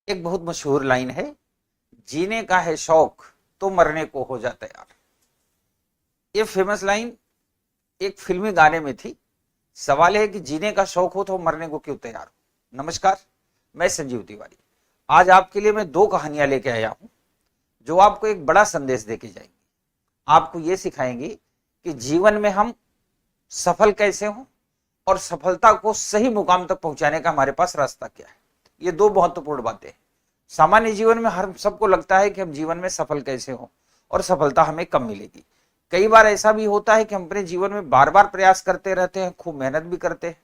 एक बहुत मशहूर लाइन है, जीने का है शौक तो मरने को हो जा तैयार। ये फेमस लाइन एक फिल्मी गाने में थी। सवाल है कि जीने का शौक हो तो मरने को क्यों तैयार हो। नमस्कार, मैं संजीव तिवारी। आज आपके लिए मैं दो कहानियां लेके आया हूं जो आपको एक बड़ा संदेश देके जाएंगी। आपको ये सिखाएंगी कि जीवन में हम सफल कैसे हों और सफलता को सही मुकाम तक पहुंचाने का हमारे पास रास्ता क्या है। ये दो महत्वपूर्ण बातें हैं। सामान्य जीवन में हर सबको लगता है कि हम जीवन में सफल कैसे हों और सफलता हमें कब मिलेगी। कई बार ऐसा भी होता है कि हम अपने जीवन में बार बार प्रयास करते रहते हैं, खूब मेहनत भी करते हैं,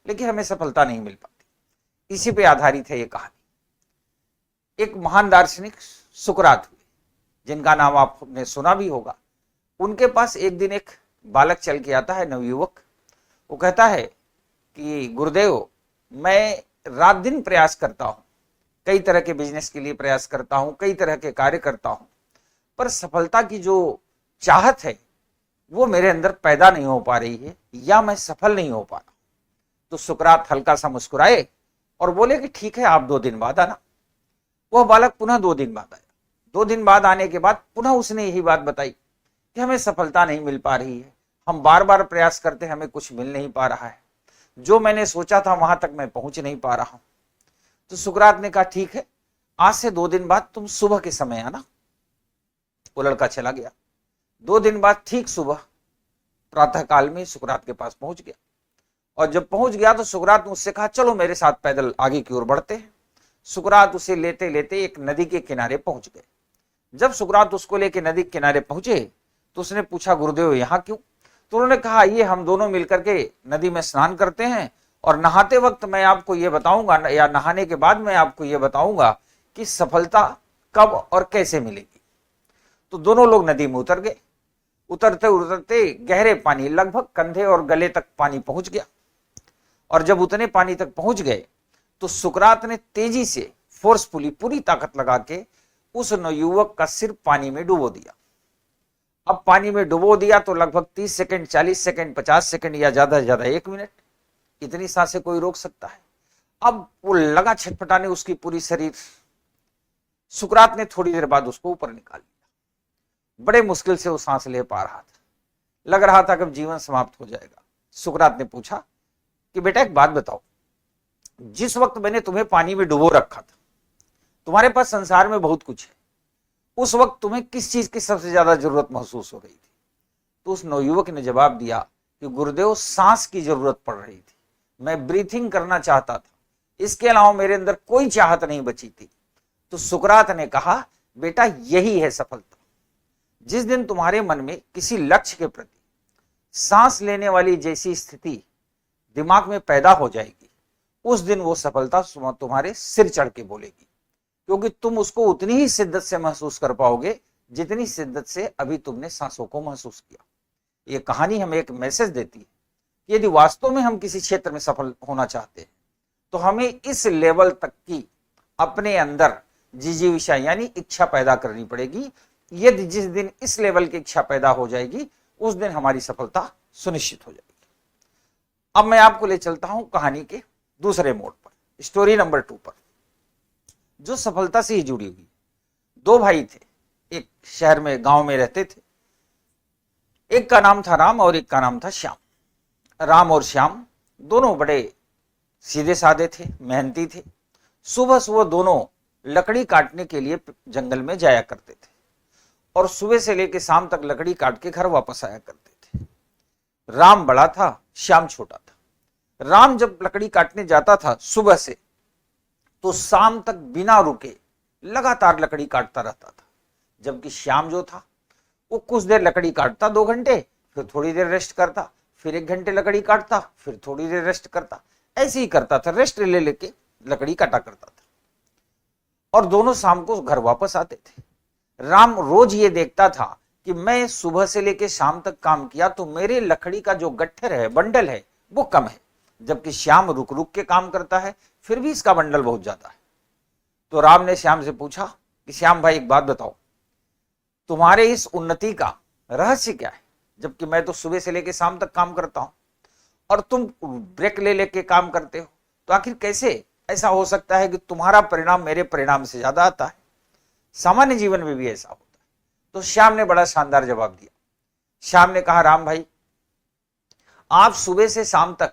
लेकिन हमें सफलता नहीं मिल पाती। इसी पे आधारित है ये कहानी। एक महान दार्शनिक सुकरात हुए, जिनका नाम आपने सुना भी होगा। उनके पास एक दिन एक बालक चल के आता है, नवयुवक। वो कहता है कि गुरुदेव, मैं रात दिन प्रयास करता हूं, कई तरह के बिजनेस के लिए प्रयास करता हूं, कई तरह के कार्य करता हूं, पर सफलता की जो चाहत है वो मेरे अंदर पैदा नहीं हो पा रही है, या मैं सफल नहीं हो पा रहा। तो सुकरात हल्का सा मुस्कुराए और बोले कि ठीक है, आप 2 दिन बाद आना। वह बालक पुनः 2 दिन बाद आया। 2 दिन बाद आने के बाद पुनः उसने यही बात बताई कि हमें सफलता नहीं मिल पा रही है, हम बार बार प्रयास करते हैं, हमें कुछ मिल नहीं पा रहा है, जो मैंने सोचा था वहां तक मैं पहुंच नहीं पा रहा हूं। तो सुकरात ने कहा ठीक है, आज से 2 दिन बाद तुम सुबह के समय आना। वो लड़का चला गया। 2 दिन बाद ठीक सुबह प्रातः काल में सुकरात के पास पहुंच गया, और जब पहुंच गया तो सुकरात ने उससे कहा चलो मेरे साथ पैदल आगे की ओर बढ़ते हैं। सुकरात उसे लेते लेते एक नदी के किनारे पहुंच गए। जब सुकरात उसको लेके नदी के किनारे पहुंचे तो उसने पूछा, गुरुदेव यहाँ क्यों? तो उन्होंने कहा, आइए हम दोनों मिलकर के नदी में स्नान करते हैं, और नहाते वक्त मैं आपको ये बताऊंगा, या नहाने के बाद मैं आपको ये बताऊंगा कि सफलता कब और कैसे मिलेगी। तो दोनों लोग नदी में उतर गए। उतरते उतरते गहरे पानी, लगभग कंधे और गले तक पानी पहुंच गया। और जब उतने पानी तक पहुंच गए तो सुकरात ने तेजी से, फोर्सफुली, पूरी ताकत लगा के उस नवयुवक का सिर पानी में डुबो दिया। अब पानी में डुबो दिया तो लगभग 30 सेकंड, 40 सेकंड, 50 सेकंड या ज्यादा से ज्यादा 1 मिनट, इतनी सांसें कोई रोक सकता है? अब वो लगा छटपटाने उसकी पूरी शरीर। सुकरात ने थोड़ी देर बाद उसको ऊपर निकाल लिया। बड़े मुश्किल से वो सांस ले पा रहा था, लग रहा था कि जीवन समाप्त हो जाएगा। सुकरात ने पूछा कि बेटा एक बात बताओ, जिस वक्त मैंने तुम्हें पानी में डुबो रखा था, तुम्हारे पास संसार में बहुत कुछ है, उस वक्त तुम्हें किस चीज की सबसे ज्यादा जरूरत महसूस हो रही थी? तो उस नवयुवक ने जवाब दिया कि गुरुदेव, सांस की जरूरत पड़ रही थी, मैं ब्रीथिंग करना चाहता था, इसके अलावा मेरे अंदर कोई चाहत नहीं बची थी। तो सुकरात ने कहा, बेटा यही है सफलता। जिस दिन तुम्हारे मन में किसी लक्ष्य के प्रति सांस लेने वाली जैसी स्थिति दिमाग में पैदा हो जाएगी, उस दिन वो सफलता तुम्हारे सिर चढ़ के बोलेगी, क्योंकि तुम उसको उतनी ही शिद्दत से महसूस कर पाओगे जितनी शिद्दत से अभी तुमने सांसों को महसूस किया। ये कहानी हमें एक मैसेज देती है कि यदि वास्तव में हम किसी क्षेत्र में सफल होना चाहते हैं तो हमें इस लेवल तक की अपने अंदर जिजीविषा यानी इच्छा पैदा करनी पड़ेगी। यदि जिस दिन इस लेवल की इच्छा पैदा हो जाएगी, उस दिन हमारी सफलता सुनिश्चित हो जाएगी। अब मैं आपको ले चलता हूं कहानी के दूसरे मोड़ पर, स्टोरी नंबर 2 पर, जो सफलता से ही जुड़ी हुई। 2 भाई थे, एक शहर में, गांव में रहते थे। एक का नाम था राम और एक का नाम था श्याम। राम और श्याम दोनों बड़े सीधे साधे थे, मेहनती थे। सुबह सुबह दोनों लकड़ी काटने के लिए जंगल में जाया करते थे, और सुबह से लेकर शाम तक लकड़ी काट के घर वापस आया करते थे। राम बड़ा था, श्याम छोटा था। राम जब लकड़ी काटने जाता था सुबह से, तो शाम तक बिना रुके लगातार लकड़ी काटता रहता था, जबकि श्याम जो था वो कुछ देर लकड़ी काटता, 2 घंटे, फिर थोड़ी देर रेस्ट करता, फिर 1 घंटे लकड़ी काटता, फिर थोड़ी देर रेस्ट करता, ऐसे ही करता था, रेस्ट ले लेके लकड़ी काटा करता था। और दोनों शाम को घर वापस आते थे। राम रोज ये देखता था कि मैं सुबह से लेके शाम तक काम किया तो मेरे लकड़ी का जो गट्ठर है, बंडल है, वो कम है, जबकि श्याम रुक रुक के काम करता है, फिर भी इसका बंडल बहुत ज्यादा है। तो राम ने श्याम से पूछा कि श्याम भाई एक बात बताओ, तुम्हारे इस उन्नति का रहस्य क्या है? जबकि मैं तो सुबह से लेके शाम तक काम करता हूं और तुम ब्रेक ले लेके काम करते हो, तो आखिर कैसे ऐसा हो सकता है कि तुम्हारा परिणाम मेरे परिणाम से ज्यादा आता है, सामान्य जीवन में भी ऐसा होता है। तो श्याम ने बड़ा शानदार जवाब दिया। श्याम ने कहा, राम भाई, आप सुबह से शाम तक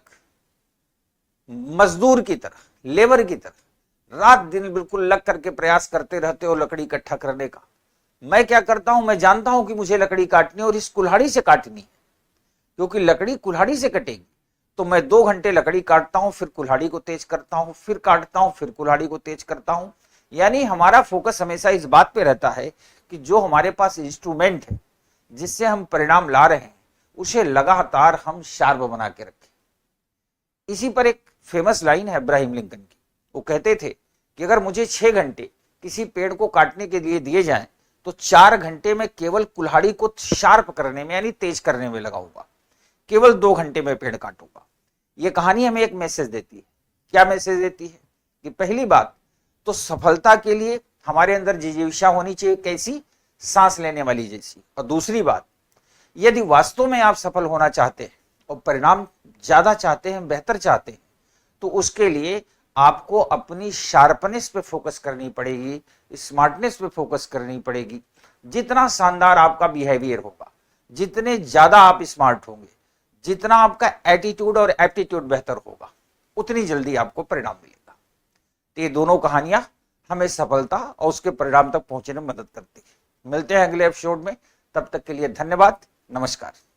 मजदूर की तरह, लेबर की तरह रात दिन बिल्कुल लग करके प्रयास करते रहते हो लकड़ी इकट्ठा करने का। मैं क्या करता हूं, मैं जानता हूं कि मुझे लकड़ी काटनी है और इस कुल्हाड़ी से काटनी है, क्योंकि लकड़ी कुल्हाड़ी से कटेगी। तो मैं 2 घंटे लकड़ी काटता हूं, फिर कुल्हाड़ी को तेज करता हूं, फिर काटता हूं, फिर कुल्हाड़ी को तेज करता हूं। यानी हमारा फोकस हमेशा इस बात पे रहता है कि जो हमारे पास इंस्ट्रूमेंट है जिससे हम परिणाम ला रहे हैं उसे लगातार हम शार्प बना के रखें। इसी पर एक फेमस लाइन है अब्राहम लिंकन की। वो कहते थे कि अगर मुझे 6 घंटे किसी पेड़ को काटने के लिए दिए जाएं तो 4 घंटे में केवल कुल्हाड़ी को शार्प करने में यानी तेज करने में लगाऊंगा, केवल 2 घंटे में पेड़ काटूंगा। ये कहानी हमें एक मैसेज देती है। क्या मैसेज देती है? कि पहली बात तो सफलता के लिए हमारे अंदर जिज्ञासा होनी चाहिए, कैसी? सांस लेने वाली जैसी। और दूसरी बात, यदि वास्तव में आप सफल होना चाहते हैं और परिणाम ज्यादा चाहते हैं, बेहतर चाहते हैं, तो उसके लिए आपको अपनी शार्पनेस पे फोकस करनी पड़ेगी, स्मार्टनेस पे फोकस करनी पड़ेगी। जितना शानदार आपका बिहेवियर होगा, जितने ज्यादा आप स्मार्ट होंगे, जितना आपका एटीट्यूड और एप्टीट्यूड बेहतर होगा, उतनी जल्दी आपको परिणाम मिलेगा। तो ये दोनों कहानियां हमें सफलता और उसके परिणाम तक पहुंचने में मदद करती है। मिलते हैं अगले एपिसोड में, तब तक के लिए धन्यवाद, नमस्कार।